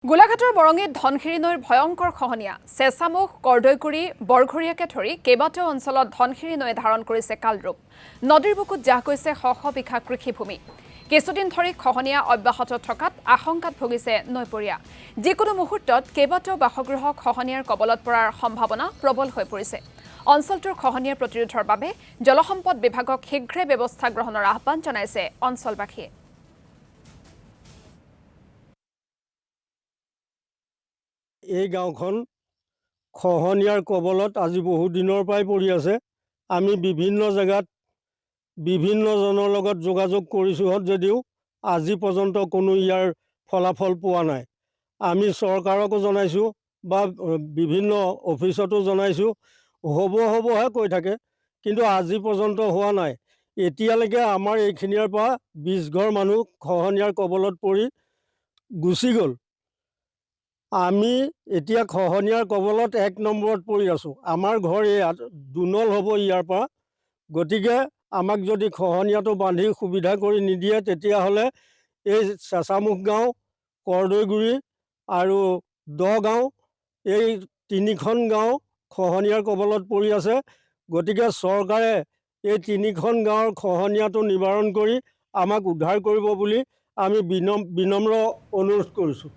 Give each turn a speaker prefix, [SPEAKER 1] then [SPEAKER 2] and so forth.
[SPEAKER 1] গোলাঘাটৰ বৰঙীত ধনশিৰি নৈৰ ভয়ংকৰ খহনীয়া চেঁচামুখ কৰ্দৈগুৰি বৰঘৰীয়াকে ধৰি কেইবাটাও অঞ্চলত ধনশিৰি নৈয়ে ধাৰণ কৰিছে কালৰূপ নদীৰ বুকুত জাহ গৈছে শ শ বিঘা কৃষিভূমি কিছুদিন ধৰি খহনীয়া অব্যাহত থকাত আশংকাত ভুগিছে নৈপৰীয়া যিকোনো মুহূৰ্তত কেইবাটাও বাসগৃহ খহনীয়াৰ কবলত পৰাৰ সম্ভাৱনা প্ৰবল হৈ পৰিছে অঞ্চলটোৰ খহনীয়াৰ প্ৰতিৰোধৰ বাবে জলসম্পদ বিভাগক শীঘ্ৰে ব্যৱস্থা গ্ৰহণৰ আহ্বান জনাইছে অঞ্চলবাসীয়ে
[SPEAKER 2] এই গাঁওখন খহনীয়াৰ কবলত আজি বহু দিনৰ পৰাই পৰি আছে আমি বিভিন্ন জেগাত বিভিন্নজনৰ লগত যোগাযোগ কৰিছোঁ যদিও আজি পৰ্যন্ত কোনো ইয়াৰ ফলাফল পোৱা নাই আমি চৰকাৰকো জনাইছোঁ বা বিভিন্ন অফিচতো জনাইছোঁ হ'বহে কৈ থাকে কিন্তু আজি পৰ্যন্ত হোৱা নাই এতিয়ালৈকে আমাৰ এইখিনিৰ পৰা 20 ঘৰ মানুহ খহনীয়াৰ কবলত পৰি গুচি গ'ল আমি এতিয়া খহনীয়াৰ কবলত 1 নম্বৰত পৰি আছোঁ আমাৰ ঘৰ ইয়াত দুনল হ'ব ইয়াৰ পৰা গতিকে আমাক যদি খহনীয়াটো বান্ধি সুবিধা কৰি নিদিয়ে তেতিয়াহ'লে এই চেঁচামুখ গাঁও কৰ্দৈগুৰি আৰু দগাঁও এই তিনিখন গাঁও খহনীয়াৰ কবলত পৰি আছে গতিকে চৰকাৰে এই তিনিখন গাঁৱৰ খহনীয়াটো নিবাৰণ কৰি আমাক উদ্ধাৰ কৰিব বুলি আমি বিনম্ৰ অনুৰোধ কৰিছোঁ